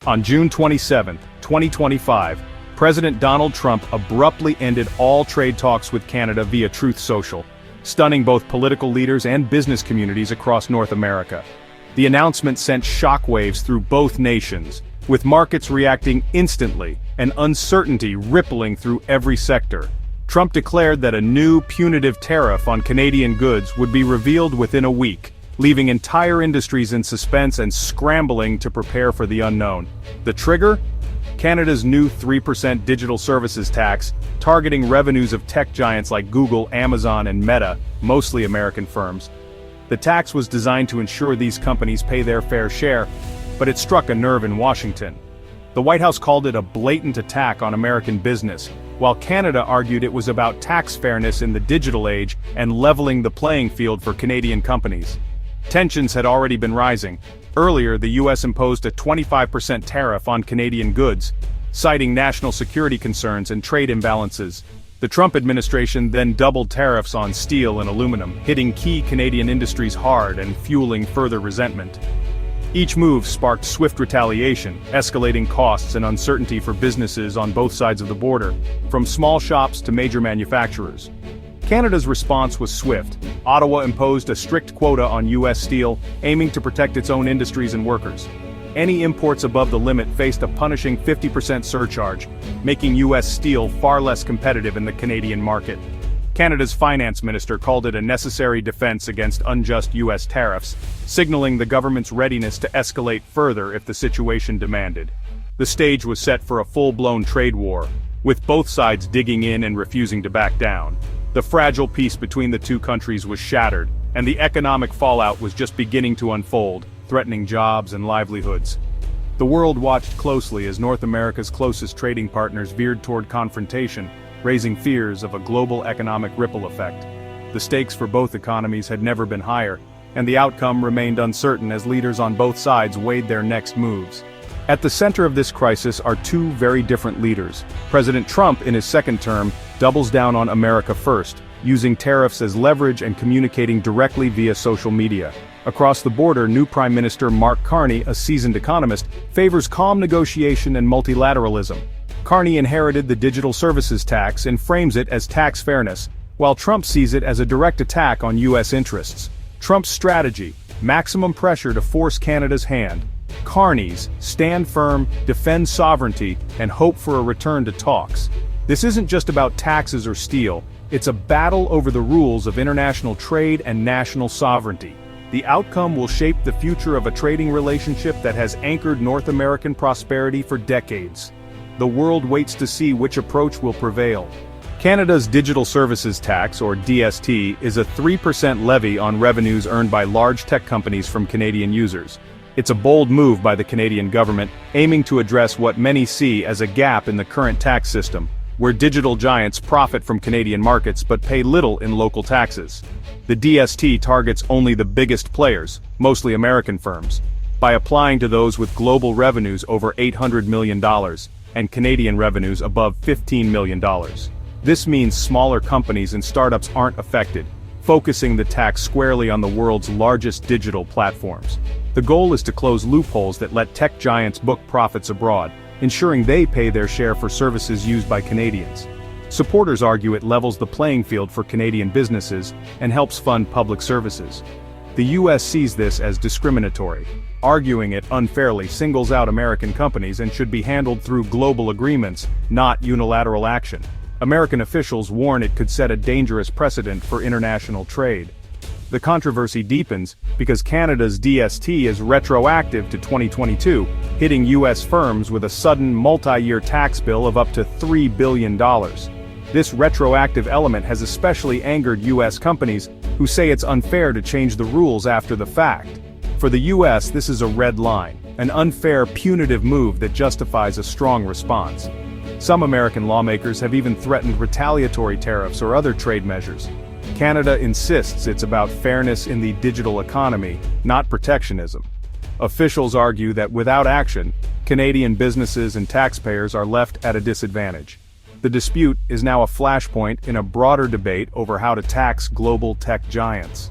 On June 27, 2025, President Donald Trump abruptly ended all trade talks with Canada via Truth Social, stunning both political leaders and business communities across North America. The announcement sent shockwaves through both nations, with markets reacting instantly and uncertainty rippling through every sector. Trump declared that a new punitive tariff on Canadian goods would be revealed within a week, leaving entire industries in suspense and scrambling to prepare for the unknown. The trigger? Canada's new 3% digital services tax, targeting revenues of tech giants like Google, Amazon, and Meta, mostly American firms. The tax was designed to ensure these companies pay their fair share, but it struck a nerve in Washington. The White House called it a blatant attack on American business, while Canada argued it was about tax fairness in the digital age and leveling the playing field for Canadian companies. Tensions had already been rising. Earlier, the U.S. imposed a 25% tariff on Canadian goods, citing national security concerns and trade imbalances. The Trump administration then doubled tariffs on steel and aluminum, hitting key Canadian industries hard and fueling further resentment. Each move sparked swift retaliation, escalating costs and uncertainty for businesses on both sides of the border, from small shops to major manufacturers. Canada's response was swift. Ottawa imposed a strict quota on U.S. steel, aiming to protect its own industries and workers. Any imports above the limit faced a punishing 50% surcharge, making U.S. steel far less competitive in the Canadian market. Canada's finance minister called it a necessary defense against unjust U.S. tariffs, signaling the government's readiness to escalate further if the situation demanded. The stage was set for a full-blown trade war, with both sides digging in and refusing to back down. The fragile peace between the two countries was shattered, and the economic fallout was just beginning to unfold, threatening jobs and livelihoods. The world watched closely as North America's closest trading partners veered toward confrontation, raising fears of a global economic ripple effect. The stakes for both economies had never been higher, and the outcome remained uncertain as leaders on both sides weighed their next moves. At the center of this crisis are two very different leaders. President Trump, in his second term, doubles down on America first, using tariffs as leverage and communicating directly via social media. Across the border, new Prime Minister Mark Carney, a seasoned economist, favors calm negotiation and multilateralism. Carney inherited the digital services tax and frames it as tax fairness, while Trump sees it as a direct attack on U.S. interests. Trump's strategy: maximum pressure to force Canada's hand. Carney's: stand firm, defend sovereignty, and hope for a return to talks. This isn't just about taxes or steel, it's a battle over the rules of international trade and national sovereignty. The outcome will shape the future of a trading relationship that has anchored North American prosperity for decades. The world waits to see which approach will prevail. Canada's Digital Services Tax, or DST, is a 3% levy on revenues earned by large tech companies from Canadian users. It's a bold move by the Canadian government, aiming to address what many see as a gap in the current tax system, where digital giants profit from Canadian markets but pay little in local taxes. The DST targets only the biggest players, mostly American firms, by applying to those with global revenues over $800 million and Canadian revenues above $15 million. This means smaller companies and startups aren't affected, focusing the tax squarely on the world's largest digital platforms. The goal is to close loopholes that let tech giants book profits abroad, ensuring they pay their share for services used by Canadians. Supporters argue it levels the playing field for Canadian businesses and helps fund public services. The U.S. sees this as discriminatory, arguing it unfairly singles out American companies and should be handled through global agreements, not unilateral action. American officials warn it could set a dangerous precedent for international trade. The controversy deepens because Canada's DST is retroactive to 2022, hitting U.S. firms with a sudden multi-year tax bill of up to $3 billion. This retroactive element has especially angered U.S. companies, who say it's unfair to change the rules after the fact. For the U.S., this is a red line, an unfair, punitive move that justifies a strong response. Some American lawmakers have even threatened retaliatory tariffs or other trade measures. Canada insists it's about fairness in the digital economy, not protectionism. Officials argue that without action, Canadian businesses and taxpayers are left at a disadvantage. The dispute is now a flashpoint in a broader debate over how to tax global tech giants.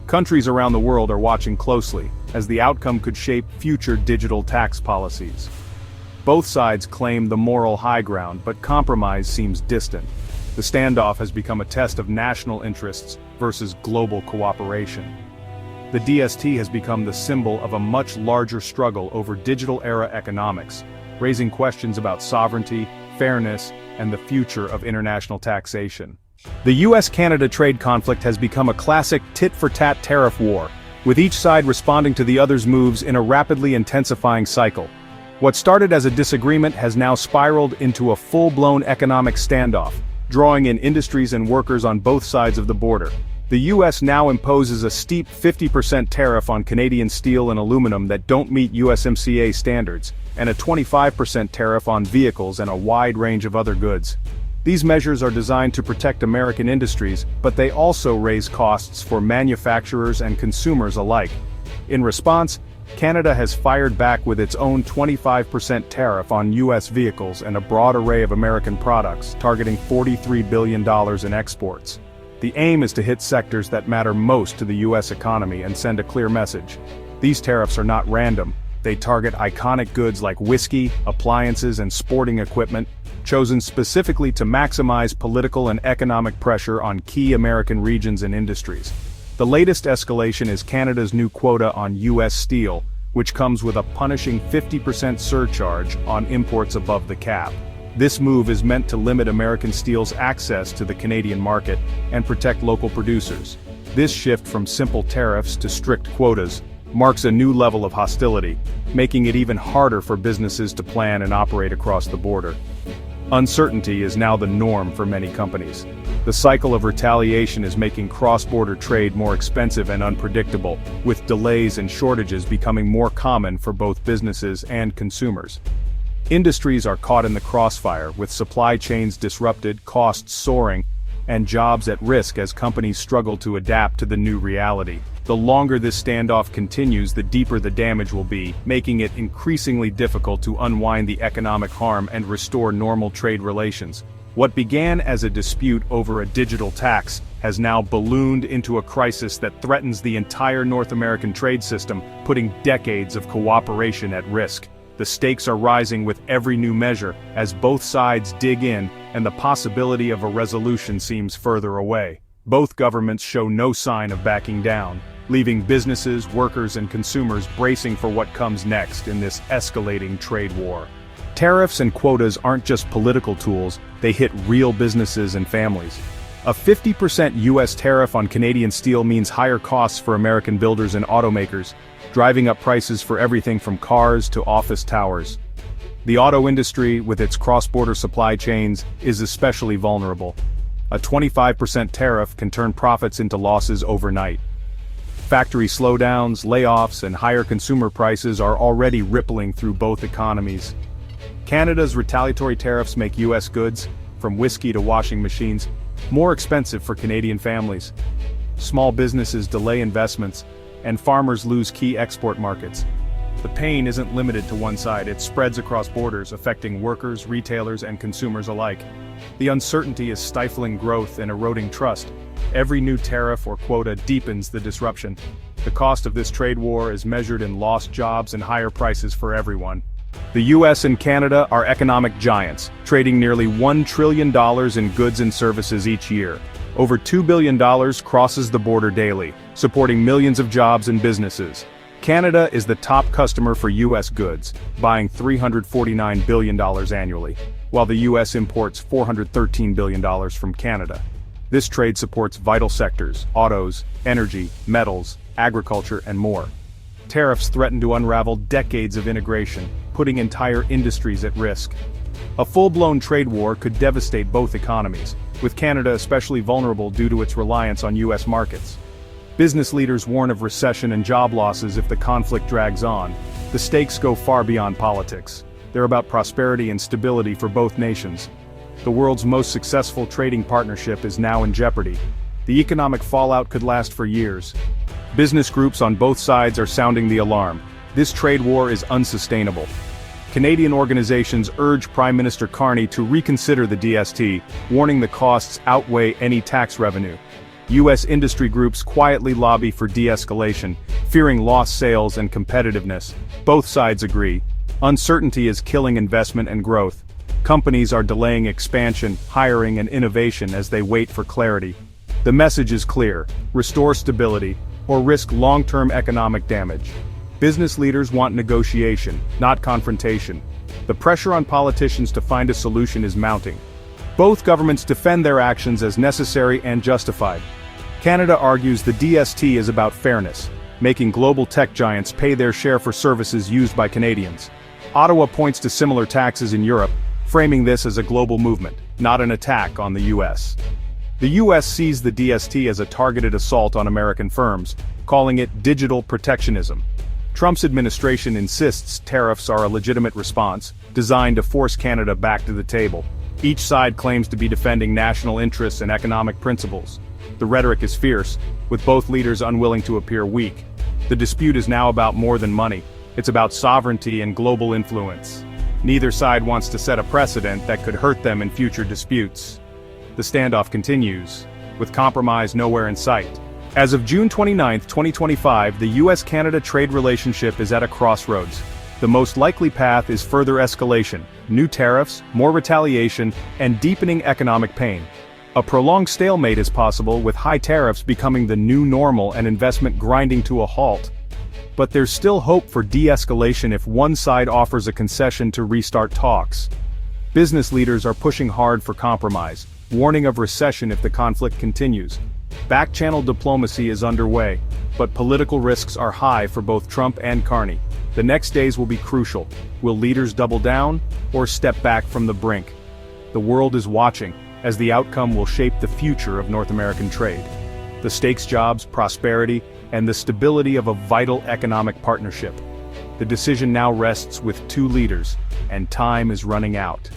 Countries around the world are watching closely, as the outcome could shape future digital tax policies. Both sides claim the moral high ground, but compromise seems distant. The standoff has become a test of national interests versus global cooperation. The DST has become the symbol of a much larger struggle over digital-era economics, raising questions about sovereignty, fairness, and the future of international taxation. The US-Canada trade conflict has become a classic tit-for-tat tariff war, with each side responding to the other's moves in a rapidly intensifying cycle. What started as a disagreement has now spiraled into a full-blown economic standoff, drawing in industries and workers on both sides of the border. The US now imposes a steep 50% tariff on Canadian steel and aluminum that don't meet USMCA standards, and a 25% tariff on vehicles and a wide range of other goods. These measures are designed to protect American industries, but they also raise costs for manufacturers and consumers alike. In response, Canada has fired back with its own 25% tariff on US vehicles and a broad array of American products, targeting $43 billion in exports. The aim is to hit sectors that matter most to the US economy and send a clear message. These tariffs are not random. They target iconic goods like whiskey, appliances, and sporting equipment, chosen specifically to maximize political and economic pressure on key American regions and industries. The latest escalation is Canada's new quota on US steel, which comes with a punishing 50% surcharge on imports above the cap. This move is meant to limit American steel's access to the Canadian market and protect local producers. This shift from simple tariffs to strict quotas marks a new level of hostility, making it even harder for businesses to plan and operate across the border. Uncertainty is now the norm for many companies. The cycle of retaliation is making cross-border trade more expensive and unpredictable, with delays and shortages becoming more common for both businesses and consumers. Industries are caught in the crossfire, with supply chains disrupted, costs soaring, and jobs at risk as companies struggle to adapt to the new reality. The longer this standoff continues, the deeper the damage will be, making it increasingly difficult to unwind the economic harm and restore normal trade relations. What began as a dispute over a digital tax has now ballooned into a crisis that threatens the entire North American trade system, putting decades of cooperation at risk. The stakes are rising with every new measure, as both sides dig in, and the possibility of a resolution seems further away. Both governments show no sign of backing down, leaving businesses, workers, and consumers bracing for what comes next in this escalating trade war. Tariffs and quotas aren't just political tools, they hit real businesses and families. A 50% US tariff on Canadian steel means higher costs for American builders and automakers, driving up prices for everything from cars to office towers. The auto industry, with its cross-border supply chains, is especially vulnerable. A 25% tariff can turn profits into losses overnight. Factory slowdowns, layoffs, and higher consumer prices are already rippling through both economies. Canada's retaliatory tariffs make US goods, from whiskey to washing machines, more expensive for Canadian families. Small businesses delay investments, and farmers lose key export markets. The pain isn't limited to one side, it spreads across borders, affecting workers, retailers, and consumers alike. The uncertainty is stifling growth and eroding trust. Every new tariff or quota deepens the disruption. The cost of this trade war is measured in lost jobs and higher prices for everyone. The US and Canada are economic giants, trading nearly $1 trillion in goods and services each year. Over $2 billion crosses the border daily, supporting millions of jobs and businesses. Canada is the top customer for US goods, buying $349 billion annually, while the US imports $413 billion from Canada. This trade supports vital sectors: autos, energy, metals, agriculture, and more. Tariffs threaten to unravel decades of integration, putting entire industries at risk. A full-blown trade war could devastate both economies, with Canada especially vulnerable due to its reliance on US markets. Business leaders warn of recession and job losses if the conflict drags on. The stakes go far beyond politics. They're about prosperity and stability for both nations. The world's most successful trading partnership is now in jeopardy. The economic fallout could last for years. Business groups on both sides are sounding the alarm. This trade war is unsustainable. Canadian organizations urge Prime Minister Carney to reconsider the DST, warning the costs outweigh any tax revenue. U.S. industry groups quietly lobby for de-escalation, fearing lost sales and competitiveness. Both sides agree. Uncertainty is killing investment and growth. Companies are delaying expansion, hiring and innovation as they wait for clarity. The message is clear: restore stability, or risk long-term economic damage. Business leaders want negotiation, not confrontation. The pressure on politicians to find a solution is mounting. Both governments defend their actions as necessary and justified. Canada argues the DST is about fairness, making global tech giants pay their share for services used by Canadians. Ottawa points to similar taxes in Europe, framing this as a global movement, not an attack on the U.S. The U.S. sees the DST as a targeted assault on American firms, calling it digital protectionism. Trump's administration insists tariffs are a legitimate response, designed to force Canada back to the table. Each side claims to be defending national interests and economic principles. The rhetoric is fierce, with both leaders unwilling to appear weak. The dispute is now about more than money. It's about sovereignty and global influence. Neither side wants to set a precedent that could hurt them in future disputes. The standoff continues, with compromise nowhere in sight. As of June 29, 2025, the U.S.-Canada trade relationship is at a crossroads. The most likely path is further escalation, new tariffs, more retaliation, and deepening economic pain. A prolonged stalemate is possible, with high tariffs becoming the new normal and investment grinding to a halt. But there's still hope for de-escalation if one side offers a concession to restart talks. Business leaders are pushing hard for compromise, warning of recession if the conflict continues. Back-channel diplomacy is underway, but political risks are high for both Trump and Carney. The next days will be crucial. Will leaders double down, or step back from the brink? The world is watching, as the outcome will shape the future of North American trade. The stakes: jobs, prosperity, and the stability of a vital economic partnership. The decision now rests with two leaders, and time is running out.